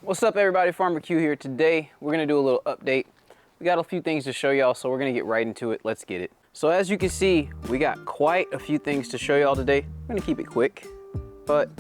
What's up everybody, Farmer Q here. Today we're gonna do a little update. We got a few things to show y'all, so we're gonna get right into it. Let's get it. So as you can see, we got quite a few things to show y'all today. We're gonna keep it quick, but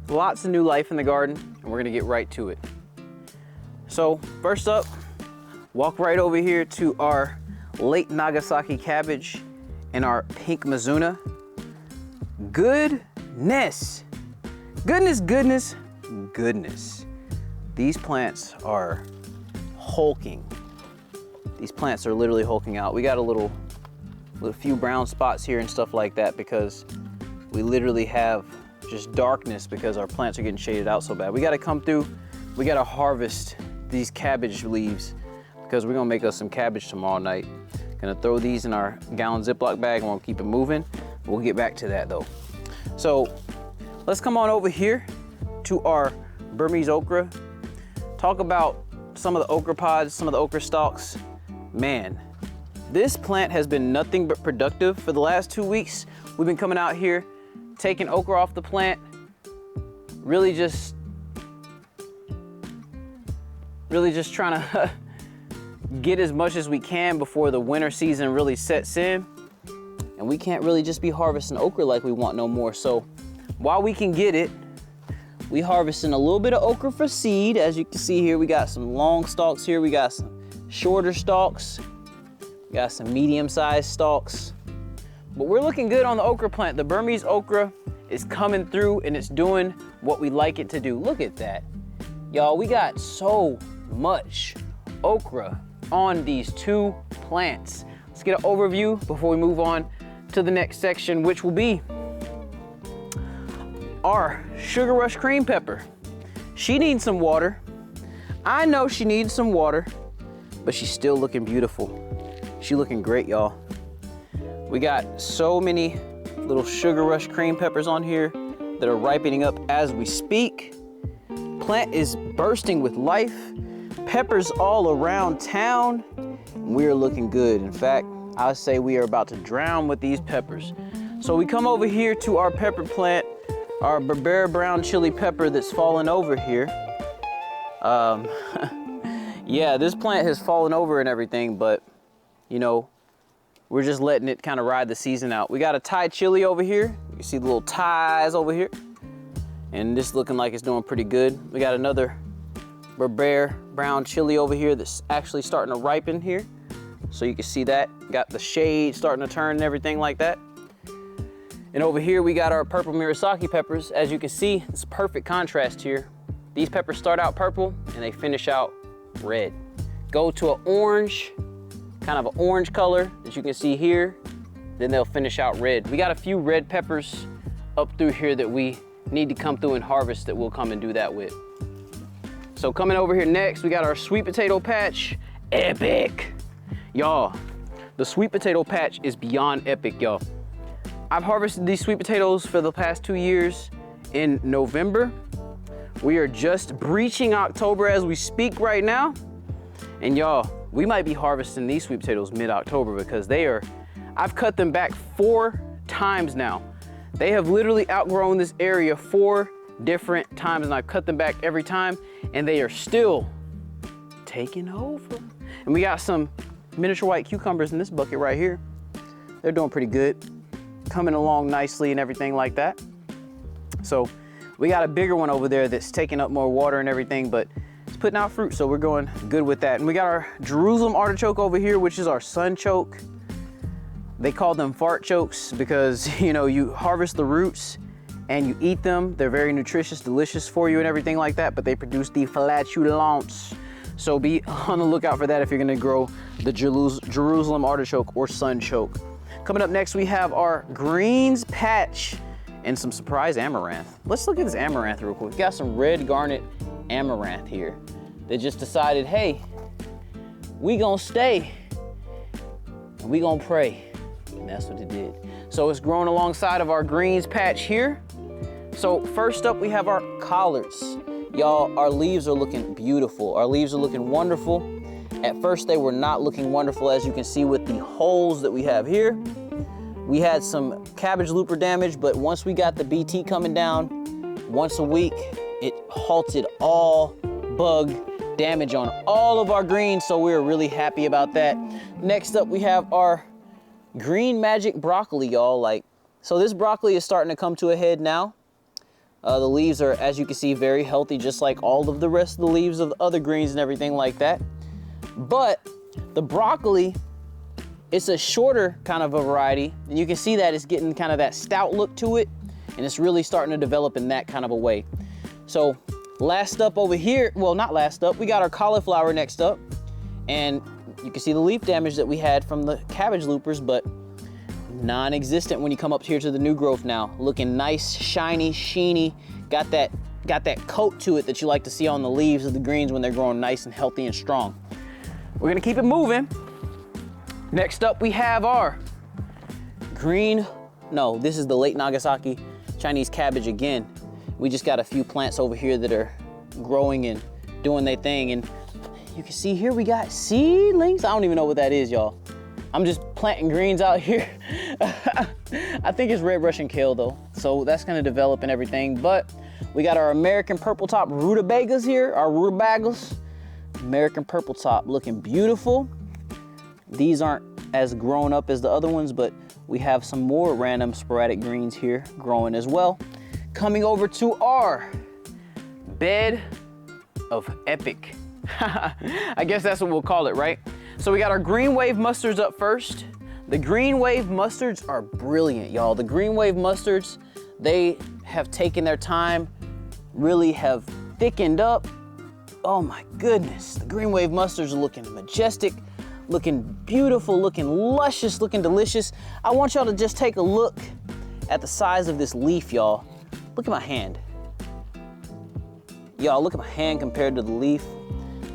lots of new life in the garden, and we're gonna get right to it. So first up, walk right over here to our late Nagasaki cabbage and our pink Mizuna. Goodness. These plants are hulking. These plants are literally hulking out. We got a few brown spots here and stuff like that because we literally have just darkness because our plants are getting shaded out so bad. We gotta come through, we gotta harvest these cabbage leaves because we're gonna make us some cabbage tomorrow night. Gonna throw these in our gallon Ziploc bag and we'll keep it moving. We'll get back to that though. So let's come on over here to our Burmese okra. Talk about some of the okra pods, some of the okra stalks. Man, this plant has been nothing but productive for the last 2 weeks. We've been coming out here, taking okra off the plant, really just trying to get as much as we can before the winter season really sets in. And we can't really just be harvesting okra like we want no more. So while we can get it, we harvesting a little bit of okra for seed. As you can see here, we got some long stalks here. We got some shorter stalks. We got some medium-sized stalks. But we're looking good on the okra plant. The Burmese okra is coming through and it's doing what we like it to do. Look at that. Y'all, we got so much okra on these two plants. Let's get an overview before we move on to the next section, which will be our Sugar Rush cream pepper. She needs some water. I know she needs some water, but she's still looking beautiful. She's looking great, y'all. We got so many little Sugar Rush cream peppers on here that are ripening up as we speak. Plant is bursting with life. Peppers all around town. We're looking good. In fact, I say we are about to drown with these peppers. So we come over here to our pepper plant, our Berbera brown chili pepper that's fallen over here. Yeah, this plant has fallen over and everything, but you know, we're just letting it kind of ride the season out. We got a Thai chili over here. You can see the little Thais over here. And this looking like it's doing pretty good. We got another Berbera brown chili over here that's actually starting to ripen here. So you can see that. Got the shade starting to turn and everything like that. And over here we got our purple Murasaki peppers. As you can see, it's perfect contrast here. These peppers start out purple and they finish out red. Go to an orange, kind of an orange color that you can see here, then they'll finish out red. We got a few red peppers up through here that we need to come through and harvest that we'll come and do that with. So coming over here next, we got our sweet potato patch. Epic. Y'all, the sweet potato patch is beyond epic, y'all. I've harvested these sweet potatoes for the past 2 years in November. We are just breaching October as we speak right now. And y'all, we might be harvesting these sweet potatoes mid-October because I've cut them back 4 times now. They have literally outgrown this area 4 different times and I've cut them back every time and they are still taking over. And we got some miniature white cucumbers in this bucket right here. They're doing pretty good, coming along nicely and everything like that. So we got a bigger one over there that's taking up more water and everything, but it's putting out fruit, so we're going good with that. And we got our Jerusalem artichoke over here, which is our sun choke. They call them fart chokes because, you know, you harvest the roots and you eat them. They're very nutritious, delicious for you and everything like that, but they produce the flatulence. So be on the lookout for that if you're gonna grow the Jerusalem artichoke or sun choke. Coming up next, we have our greens patch and some surprise amaranth. Let's look at this amaranth real quick. We got some red garnet amaranth here. They just decided, hey, we gonna stay and we gonna pray. And that's what it did. So it's growing alongside of our greens patch here. So first up, we have our collards. Y'all, our leaves are looking beautiful. Our leaves are looking wonderful. At first, they were not looking wonderful, as you can see with the holes that we have here. We had some cabbage looper damage, but once we got the BT coming down once a week, it halted all bug damage on all of our greens, so we're really happy about that. Next up, we have our green magic broccoli, y'all. So this broccoli is starting to come to a head now. The leaves are, as you can see, very healthy, just like all of the rest of the leaves of the other greens and everything like that. But the broccoli, it's a shorter kind of a variety, and you can see that it's getting kind of that stout look to it, and it's really starting to develop in that kind of a way. So last up over here, well, not last up, we got our cauliflower next up, and you can see the leaf damage that we had from the cabbage loopers, but non-existent when you come up here to the new growth now. Looking nice, shiny, sheeny, got that coat to it that you like to see on the leaves of the greens when they're growing nice and healthy and strong. We're gonna keep it moving. Next up, we have our this is the late Nagasaki Chinese cabbage again. We just got a few plants over here that are growing and doing their thing, and you can see here we got seedlings. I don't even know what that is, y'all. I'm just planting greens out here. I think it's red Russian kale though, so that's gonna develop and everything. But we got our American purple top rutabagas here, our rutabagas. American purple top looking beautiful. These aren't as grown up as the other ones, but we have some more random sporadic greens here growing as well. Coming over to our bed of epic. I guess that's what we'll call it, right? So we got our green wave mustards up first. The green wave mustards are brilliant, y'all. The green wave mustards, they have taken their time, really have thickened up. Oh my goodness, the green wave mustards are looking majestic, looking beautiful, looking luscious, looking delicious. I want y'all to just take a look at the size of this leaf, y'all. Look at my hand. Y'all, look at my hand compared to the leaf.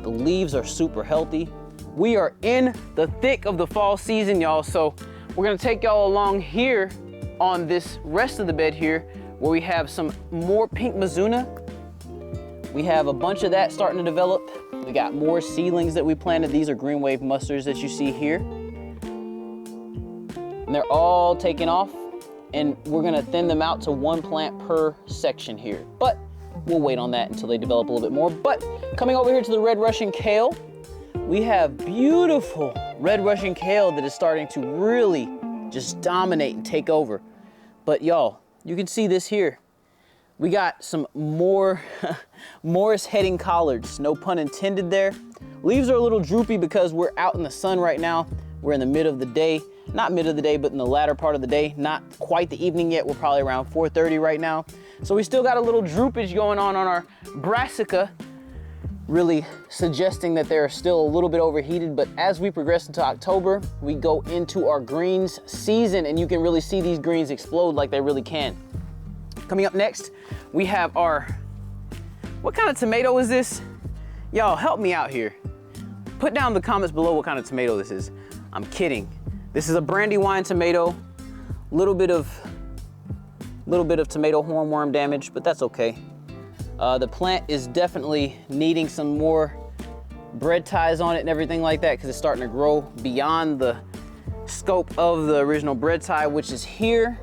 The leaves are super healthy. We are in the thick of the fall season, y'all, so we're gonna take y'all along here on this rest of the bed here where we have some more pink mizuna. We have a bunch of that starting to develop. We got more seedlings that we planted. These are green wave mustards that you see here. And they're all taking off, and we're gonna thin them out to one plant per section here. But we'll wait on that until they develop a little bit more. But coming over here to the red Russian kale, we have beautiful red Russian kale that is starting to really just dominate and take over. But y'all, you can see this here. We got some more Morris heading collards, no pun intended there. Leaves are a little droopy because we're out in the sun right now. We're in the mid of the day, not mid of the day, but in the latter part of the day, not quite the evening yet. We're probably around 4:30 right now. So we still got a little droopage going on our brassica, really suggesting that they're still a little bit overheated. But as we progress into October, we go into our greens season, and you can really see these greens explode like they really can. Coming up next, we have our, what kind of tomato is this? Y'all, help me out here. Put down in the comments below what kind of tomato this is. I'm kidding. This is a brandywine tomato. Little bit of tomato hornworm damage, but that's okay. The plant is definitely needing some more bread ties on it and everything like that because it's starting to grow beyond the scope of the original bread tie, which is here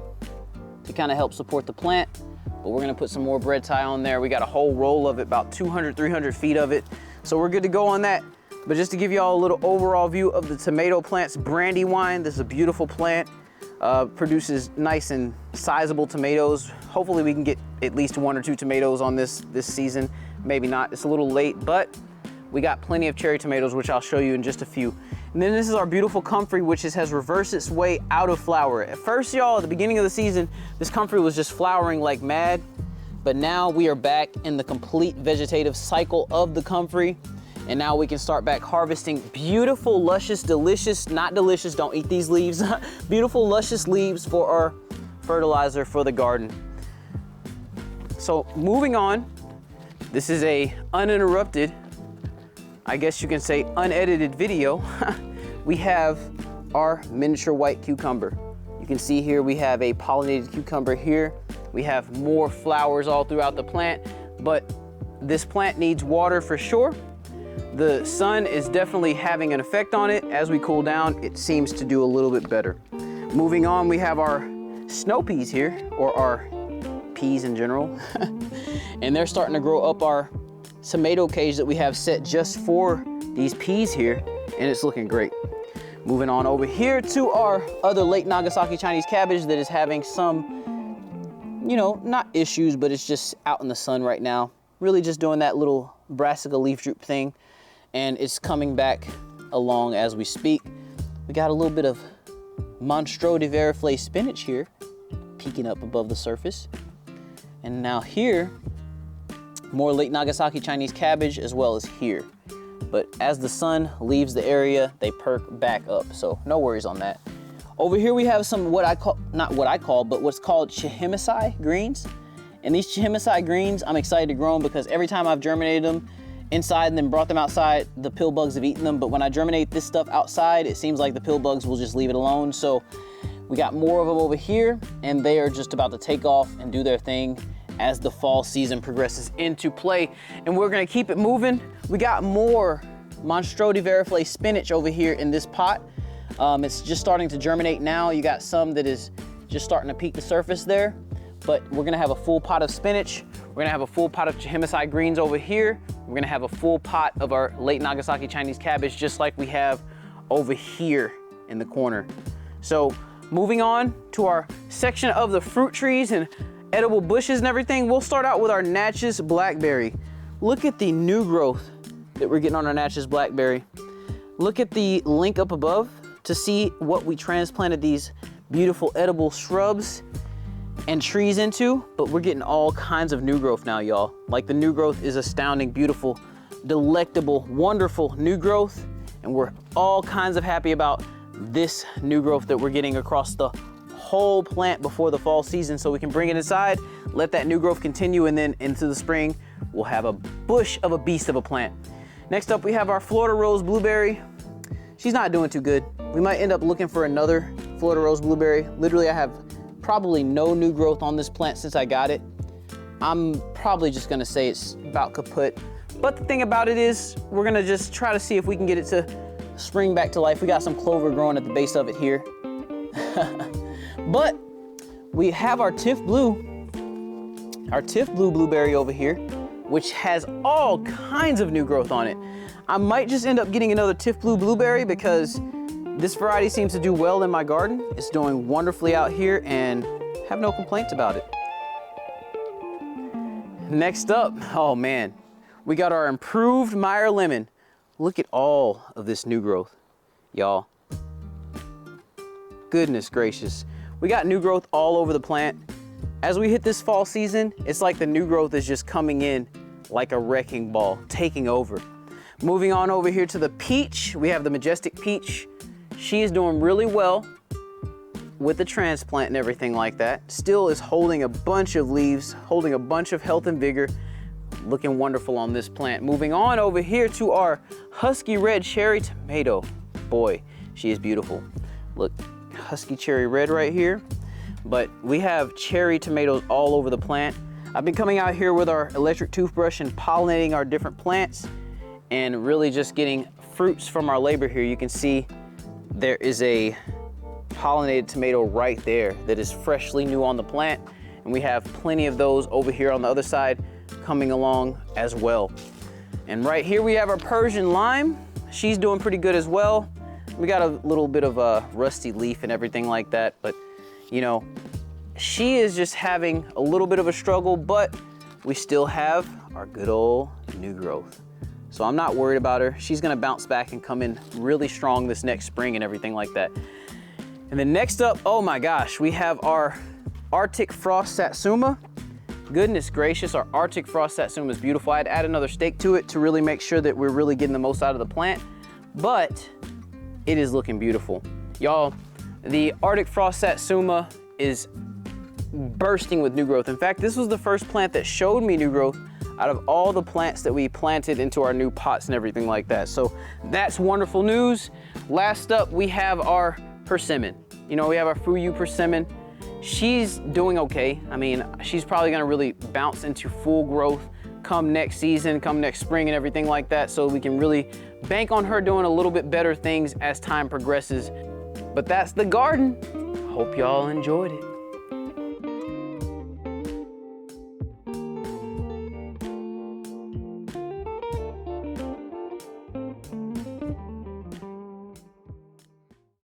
to kind of help support the plant. But we're gonna put some more bread tie on there. We got a whole roll of it, about 200, 300 feet of it. So we're good to go on that. But just to give y'all a little overall view of the tomato plant's brandywine, this is a beautiful plant. Produces nice and sizable tomatoes. Hopefully we can get at least 1 or 2 tomatoes on this season. Maybe not, it's a little late, but we got plenty of cherry tomatoes, which I'll show you in just a few. And then this is our beautiful comfrey, which has reversed its way out of flower. At first, y'all, at the beginning of the season, this comfrey was just flowering like mad, but now we are back in the complete vegetative cycle of the comfrey. And now we can start back harvesting beautiful, luscious, delicious, not delicious, don't eat these leaves, beautiful, luscious leaves for our fertilizer for the garden. So moving on, this is a uninterrupted, I guess you can say unedited video. We have our miniature white cucumber. You can see here we have a pollinated cucumber here. We have more flowers all throughout the plant, but this plant needs water for sure. The sun is definitely having an effect on it. As we cool down, it seems to do a little bit better. Moving on, we have our snow peas here, or our peas in general. And they're starting to grow up our tomato cage that we have set just for these peas here, and it's looking great. Moving on over here to our other late Nagasaki Chinese cabbage that is having some, you know, not issues, but it's just out in the sun right now. Really just doing that little brassica leaf droop thing, and it's coming back along as we speak. We got a little bit of Monstro de Veriflay spinach here, peeking up above the surface. And now here, more late Nagasaki Chinese cabbage as well as here. But as the sun leaves the area, they perk back up, so no worries on that. Over here we have some but what's called Shahimasai Greens. And these Shahimasai Greens, I'm excited to grow them because every time I've germinated them inside and then brought them outside, the pill bugs have eaten them. But when I germinate this stuff outside, it seems like the pill bugs will just leave it alone. So we got more of them over here, and they are just about to take off and do their thing as the fall season progresses into play. And we're gonna keep it moving. We got more Monstro de Veriflay spinach over here in this pot. It's just starting to germinate now. You got some that is just starting to peek the surface there, but we're gonna have a full pot of spinach. We're gonna have a full pot of Shahimasai greens over here. We're gonna have a full pot of our late Nagasaki Chinese cabbage, just like we have over here in the corner. So moving on to our section of the fruit trees and edible bushes and everything, we'll start out with our Natchez blackberry. Look at the new growth that we're getting on our Natchez blackberry. Look at the link up above to see what we transplanted these beautiful edible shrubs and trees into, but we're getting all kinds of new growth now, y'all. Like, the new growth is astounding, beautiful, delectable, wonderful new growth, and we're all kinds of happy about this new growth that we're getting across the whole plant before the fall season, so we can bring it inside, let that new growth continue, and then into the spring we'll have a bush of a beast of a plant. Next up we have our Florida Rose blueberry. She's not doing too good. We might end up looking for another Florida Rose blueberry. Literally, I have probably no new growth on this plant since I got it. I'm probably just gonna say it's about kaput. But the thing about it is, we're gonna just try to see if we can get it to spring back to life. We got some clover growing at the base of it here. But we have our Tiff Blue blueberry over here, which has all kinds of new growth on it. I might just end up getting another Tiff Blue blueberry because this variety seems to do well in my garden. It's doing wonderfully out here and have no complaints about it. Next up, oh man, we got our improved Meyer Lemon. Look at all of this new growth, y'all. Goodness gracious. We got new growth all over the plant. As we hit this fall season, it's like the new growth is just coming in like a wrecking ball, taking over. Moving on over here to the peach, we have the Majestic Peach. She is doing really well with the transplant and everything like that. Still is holding a bunch of leaves, holding a bunch of health and vigor, looking wonderful on this plant. Moving on over here to our Husky Red Cherry Tomato. Boy, she is beautiful. Look, Husky Cherry Red right here. But we have cherry tomatoes all over the plant. I've been coming out here with our electric toothbrush and pollinating our different plants and really just getting fruits from our labor here. You can see there is a pollinated tomato right there that is freshly new on the plant. And we have plenty of those over here on the other side coming along as well. And right here we have our Persian Lime. She's doing pretty good as well. We got a little bit of a rusty leaf and everything like that, but you know, she is just having a little bit of a struggle, but we still have our good old new growth. So I'm not worried about her. She's gonna bounce back and come in really strong this next spring and everything like that. And then next up, oh my gosh, we have our Arctic Frost Satsuma. Goodness gracious, our Arctic Frost Satsuma is beautiful. I'd add another stake to it to really make sure that we're really getting the most out of the plant, but it is looking beautiful. Y'all, the Arctic Frost Satsuma is bursting with new growth. In fact, this was the first plant that showed me new growth out of all the plants that we planted into our new pots and everything like that. So that's wonderful news. Last up, we have our Persimmon. You know, we have our Fuyu Persimmon. She's doing okay. I mean, she's probably gonna really bounce into full growth come next season, come next spring and everything like that, so we can really bank on her doing a little bit better things as time progresses. But that's the garden. Hope y'all enjoyed it.